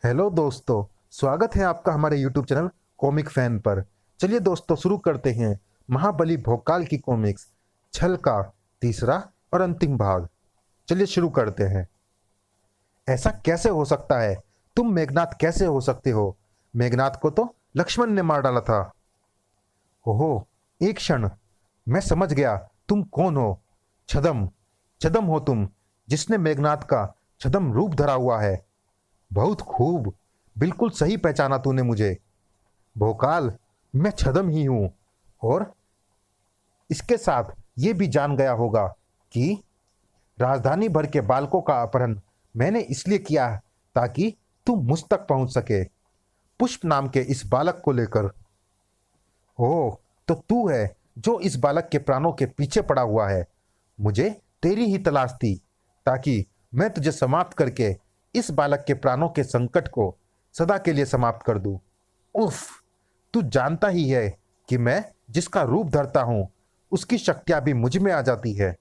Hello दोस्तों, स्वागत है आपका हमारे यूट्यूब चैनल कॉमिक फैन पर। चलिए दोस्तों, शुरू करते हैं महाबली भोकाल की कॉमिक्स छल का तीसरा और अंतिम भाग। चलिए शुरू करते हैं। ऐसा कैसे हो सकता है? तुम मेघनाथ कैसे हो सकते हो? मेघनाथ को तो लक्ष्मण ने मार डाला था। ओहो, एक क्षण, मैं समझ गया तुम कौन हो। छदम, छदम हो तुम, जिसने मेघनाथ का छदम रूप धरा हुआ है। बहुत खूब, बिल्कुल सही पहचाना तूने मुझे। भोकाल, मैं छदम ही हूं। और इसके साथ ये भी जान गया होगा कि राजधानी भर के बालकों का अपहरण मैंने इसलिए किया ताकि तू मुझ तक पहुंच सके, पुष्प नाम के इस बालक को लेकर। ओह, तो तू है जो इस बालक के प्राणों के पीछे पड़ा हुआ है। मुझे तेरी ही तलाश थी ताकि मैं तुझे समाप्त करके इस बालक के प्राणों के संकट को सदा के लिए समाप्त कर दूं। उफ, तू जानता ही है कि मैं जिसका रूप धरता हूं उसकी शक्तियां भी मुझ में आ जाती है।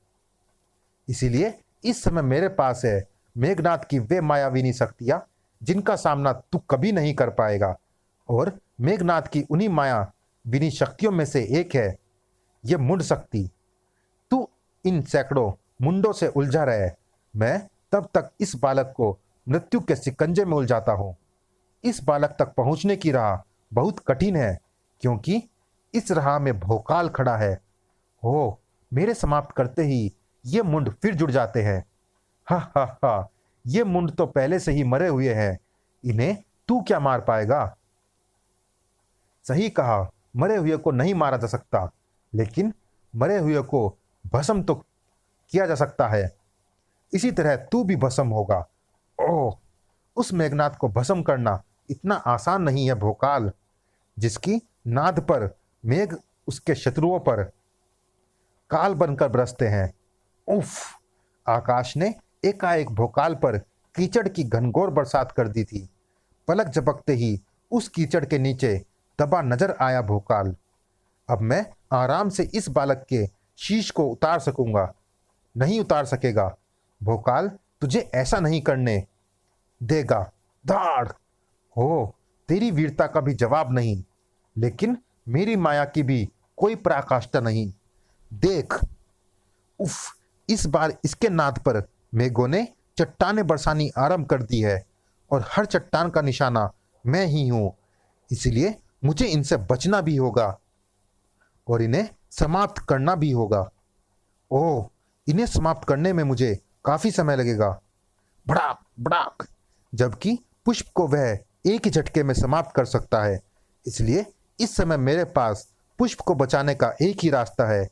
इसीलिए इस समय मेरे पास है मेघनाथ की वे मायाविनी शक्तियां जिनका सामना तू कभी नहीं कर पाएगा। और मेघनाथ की उन्हीं मायाविनी शक्तियों में से एक है ये मुंड शक्ति। तू इन सैकड़ों मुंडों से उलझा रहे, मैं तब तक इस बालक को मृत्यु के शिकंजे में उलझाता हूं। इस बालक तक पहुंचने की राह बहुत कठिन है क्योंकि इस राह में भोकाल खड़ा है। हो, मेरे समाप्त करते ही ये मुंड फिर जुड़ जाते हैं। हा हा हा, ये मुंड तो पहले से ही मरे हुए हैं, इन्हें तू क्या मार पाएगा? सही कहा, मरे हुए को नहीं मारा जा सकता, लेकिन मरे हुए को भस्म तो किया जा सकता है। इसी तरह तू भी भस्म होगा। ओह, उस मेघनाथ को भस्म करना इतना आसान नहीं है भोकाल, जिसकी नाद पर मेघ उसके शत्रुओं पर काल बनकर बरसते हैं। उफ, आकाश ने एकाएक भोकाल पर कीचड़ की घनघोर बरसात कर दी थी। पलक झपकते ही उस कीचड़ के नीचे दबा नजर आया भोकाल। अब मैं आराम से इस बालक के शीश को उतार सकूंगा। नहीं उतार सकेगा भोकाल, तुझे ऐसा नहीं करने देगा। धाड़ हो, तेरी वीरता का भी जवाब नहीं, लेकिन मेरी माया की भी कोई पराकाष्ठा नहीं। देख, उफ, इस बार इसके नाद पर मेघों ने चट्टानें बरसानी आरंभ कर दी है और हर चट्टान का निशाना मैं ही हूं। इसलिए मुझे इनसे बचना भी होगा और इन्हें समाप्त करना भी होगा। ओह, इन्हें समाप्त करने में मुझे काफी समय लगेगा। भड़ाक भड़ाक, जबकि पुष्प को वह एक ही झटके में समाप्त कर सकता है। इसलिए इस समय मेरे पास पुष्प को बचाने का एक ही रास्ता है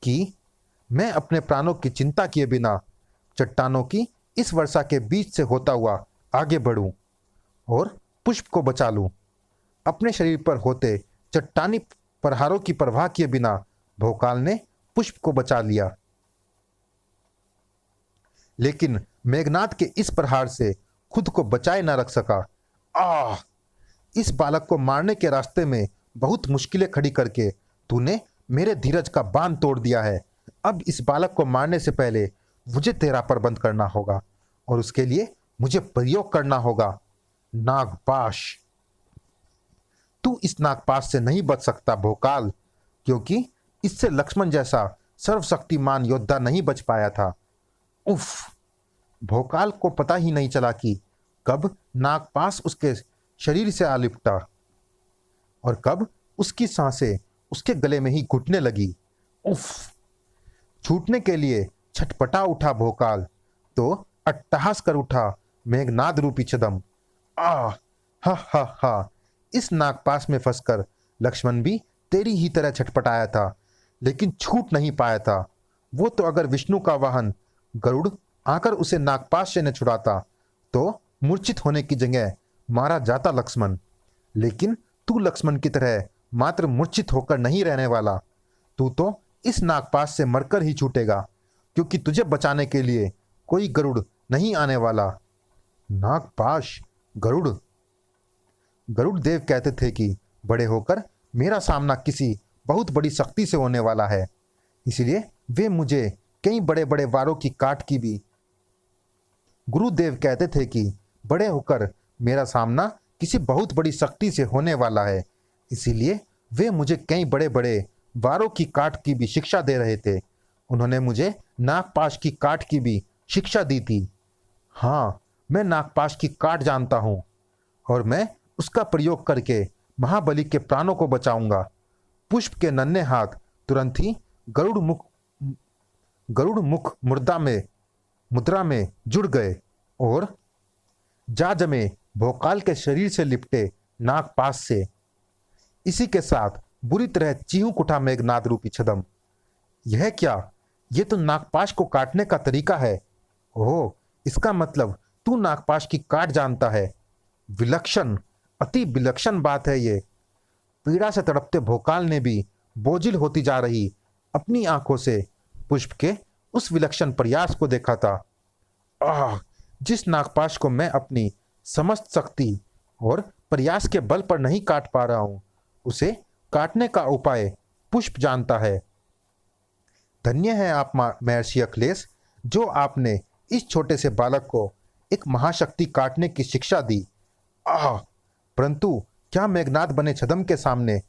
कि मैं अपने प्राणों की चिंता किए बिना चट्टानों की इस वर्षा के बीच से होता हुआ आगे बढ़ूं और पुष्प को बचा लूं। अपने शरीर पर होते चट्टानी प्रहारों की परवाह किए बिना भोकाल ने पुष्प को बचा लिया, लेकिन मेघनाथ के इस प्रहार से खुद को बचाए न रख सका। आह, इस बालक को मारने के रास्ते में बहुत मुश्किलें खड़ी करके तूने मेरे धीरज का बांध तोड़ दिया है। अब इस बालक को मारने से पहले मुझे तेरा प्रबंध करना होगा और उसके लिए मुझे प्रयोग करना होगा नागपाश। तू इस नागपाश से नहीं बच सकता भोकाल, क्योंकि इससे लक्ष्मण जैसा सर्वशक्तिमान योद्धा नहीं बच पाया था। उफ, भोकाल को पता ही नहीं चला कि कब नागपाश उसके शरीर से आ लिपटा और कब उसकी सांसें उसके गले में ही घुटने लगी। उफ, छूटने के लिए छटपटा उठा भोकाल तो अट्टहास कर उठा मेघनाद रूपी छदम। आह, हा हा हा, इस नागपाश में फंसकर लक्ष्मण भी तेरी ही तरह छटपटाया था, लेकिन छूट नहीं पाया था। वो तो अगर विष्णु का वाहन गरुड़ आकर उसे नागपाश से न छुड़ाता तो मूर्छित होने की जगह मारा जाता लक्ष्मण। लेकिन तू लक्ष्मण की तरह मात्र मूर्छित होकर नहीं रहने वाला, तू तो इस नागपाश से मरकर ही छूटेगा, क्योंकि तुझे बचाने के लिए कोई गरुड़ नहीं आने वाला। नागपाश, गरुड़। गरुड़ देव कहते थे कि बड़े होकर मेरा सामना किसी बहुत बड़ी शक्ति से होने वाला है, इसलिए वे मुझे कई बड़े बड़े वारों की काट की भी। गुरुदेव कहते थे कि बड़े होकर मेरा सामना किसी बहुत बड़ी शक्ति से होने वाला है, इसीलिए वे मुझे कई बड़े बड़े वारों की काट की भी शिक्षा दे रहे थे। उन्होंने मुझे नागपाश की काट की भी शिक्षा दी थी। हाँ, मैं नागपाश की काट जानता हूँ और मैं उसका प्रयोग करके महाबली के प्राणों को बचाऊंगा। पुष्प के नन्हे हाथ तुरंत ही गरुड़ मुख मुद्रा में जुड़ गए और जा जमे भोकाल के शरीर से लिपटे नागपाश से। इसी के साथ बुरी तरह चीहूक उठा मेघनाद रूपी छदम। यह क्या? ये तो नागपाश को काटने का तरीका है। ओह, इसका मतलब तू नागपाश की काट जानता है। विलक्षण, अति विलक्षण बात है ये। पीड़ा से तड़पते भोकाल ने भी बोझिल होती जा रही अपनी आंखों से पुष्प के उस विलक्षण प्रयास को देखा था। आह, जिस नागपाश को मैं अपनी समस्त शक्ति और प्रयास के बल पर नहीं काट पा रहा हूं, उसे काटने का उपाय पुष्प जानता है। धन्य है आप महर्षि अखिलेश, जो आपने इस छोटे से बालक को एक महाशक्ति काटने की शिक्षा दी। आह, परंतु क्या मेघनाद बने छदम के सामने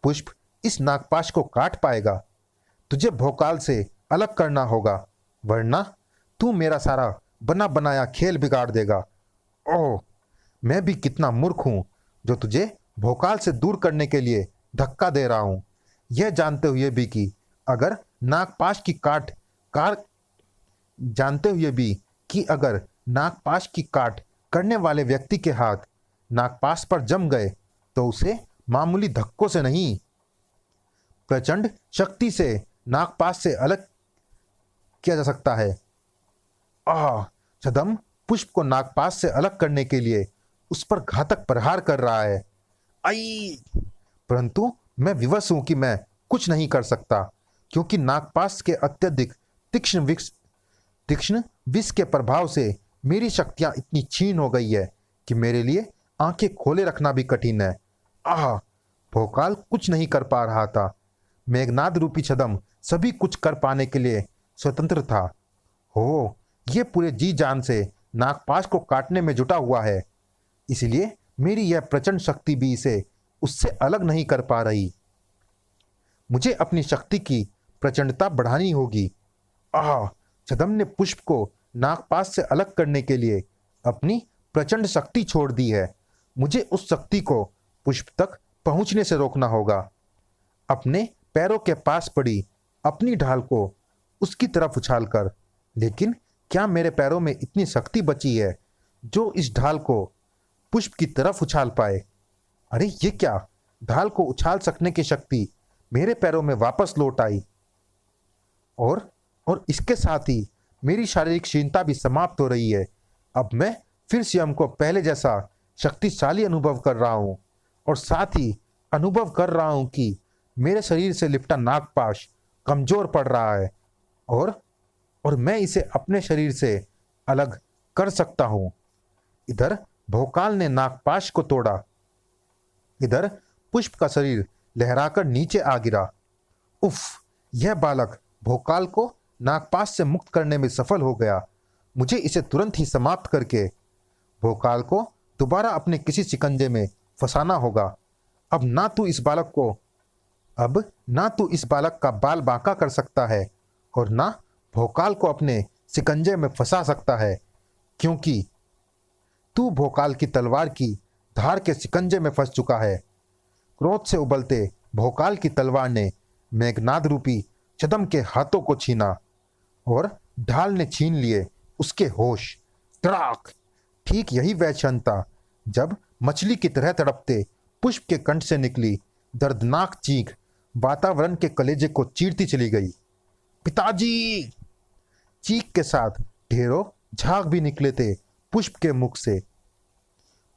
पुष्प इस नागपाश को काट पाएगा? तुझे भोकाल से अलग करना होगा, वरना तू मेरा सारा बना बनाया खेल बिगाड़ देगा। ओह, मैं भी कितना मूर्ख हूं जो तुझे भोकाल से दूर करने के लिए धक्का दे रहा हूं, यह जानते हुए भी कि अगर नागपाश की काट करने वाले व्यक्ति के हाथ नागपाश पर जम गए तो उसे मामूली धक्कों से नहीं, प्रचंड शक्ति से नागपाश से अलग किया जा सकता है। आह, छदम पुष्प को नागपाश से अलग करने के लिए उस पर घातक प्रहार कर रहा है। आई! परंतु मैं विवश हूं कि मैं कुछ नहीं कर सकता, क्योंकि नागपाश के अत्यधिक तीक्ष्ण विष के प्रभाव से मेरी शक्तियां इतनी क्षीण हो गई है कि मेरे लिए आंखें खोले रखना भी कठिन है। आह, भोकाल कुछ नहीं कर पा रहा था। मेघनाद रूपी छदम सभी कुछ कर पाने के लिए स्वतंत्र था। हो, ये पूरे जी जान से नागपाश को काटने में जुटा हुआ है, इसलिए मेरी यह प्रचंड शक्ति भी इसे उससे अलग नहीं कर पा रही। मुझे अपनी शक्ति की प्रचंडता बढ़ानी होगी। आह, छदम ने पुष्प को नागपाश से अलग करने के लिए अपनी प्रचंड शक्ति छोड़ दी है। मुझे उस शक्ति को पुष्प तक पहुंचने से रोकना होगा। अपने पैरों के पास पड़ी अपनी ढाल को उसकी तरफ उछालकर, लेकिन क्या मेरे पैरों में इतनी शक्ति बची है जो इस ढाल को पुष्प की तरफ उछाल पाए? अरे ये क्या? ढाल को उछाल सकने की शक्ति मेरे पैरों में वापस लौट आई और इसके साथ ही मेरी शारीरिक क्षीणता भी समाप्त हो रही है। अब मैं फिर स्वयं को पहले जैसा शक्तिशाली अनुभव कर रहा हूं और साथ ही अनुभव कर रहा हूं कि मेरे शरीर से लिपटा नागपाश कमजोर पड़ रहा है और मैं इसे अपने शरीर से अलग कर सकता हूं। इधर भोकाल ने नागपाश को तोड़ा, इधर पुष्प का शरीर लहराकर नीचे आ गिरा। उफ, यह बालक भोकाल को नागपाश से मुक्त करने में सफल हो गया। मुझे इसे तुरंत ही समाप्त करके भोकाल को दोबारा अपने किसी शिकंजे में फंसाना होगा। अब ना तू इस बालक का बाल बांका कर सकता है और ना भोकाल को अपने शिकंजे में फंसा सकता है, क्योंकि तू भोकाल की तलवार की धार के शिकंजे में फंस चुका है। क्रोध से उबलते भोकाल की तलवार ने मेघनाद रूपी छदम के हाथों को छीना और ढाल ने छीन लिए उसके होश। तड़ाक! ठीक यही वह क्षण था जब मछली की तरह तड़पते पुष्प के कंठ से निकली दर्दनाक चीख वातावरण के कलेजे को चीरती चली गई। पिताजी! चीख के साथ ढेरों झाग भी निकले थे पुष्प के मुख से।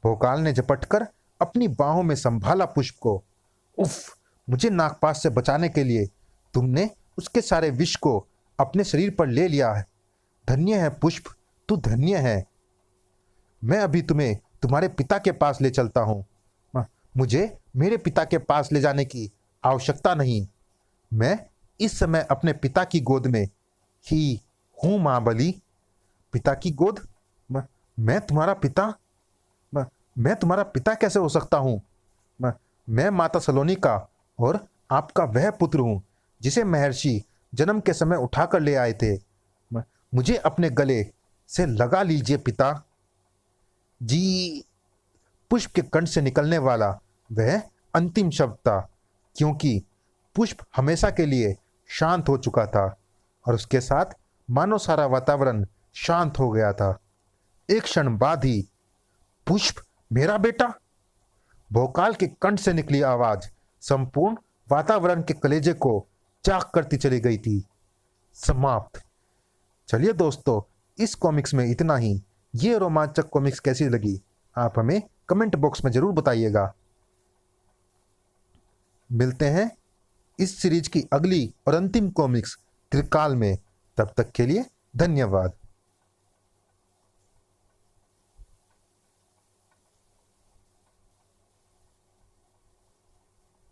भोकाल ने झपटकर अपनी बाहों में संभाला पुष्प को। उफ, मुझे नागपाश से बचाने के लिए तुमने उसके सारे विष को अपने शरीर पर ले लिया है। धन्य है पुष्प, तू धन्य है। मैं अभी तुम्हें तुम्हारे पिता के पास ले चलता हूँ। मुझे मेरे पिता के पास ले जाने की आवश्यकता नहीं। मैं इस समय अपने पिता की गोद में ही हूँ। महाबली, पिता की गोद? मैं तुम्हारा पिता? मैं तुम्हारा पिता कैसे हो सकता हूँ? मैं माता सलोनी का और आपका वह पुत्र हूँ जिसे महर्षि जन्म के समय उठाकर ले आए थे। मुझे अपने गले से लगा लीजिए पिता जी। पुष्प के कंठ से निकलने वाला वह अंतिम शब्द था, क्योंकि पुष्प हमेशा के लिए शांत हो चुका था और उसके साथ मानो सारा वातावरण शांत हो गया था। एक क्षण बाद ही, पुष्प मेरा बेटा? भोकाल के कंठ से निकली आवाज संपूर्ण वातावरण के कलेजे को चाक करती चली गई थी। समाप्त। चलिए दोस्तों, इस कॉमिक्स में इतना ही। ये रोमांचक कॉमिक्स कैसी लगी आप हमें कमेंट बॉक्स में जरूर बताइएगा। मिलते हैं इस सीरीज की अगली और अंतिम कॉमिक्स त्रिकाल में। तब तक के लिए धन्यवाद।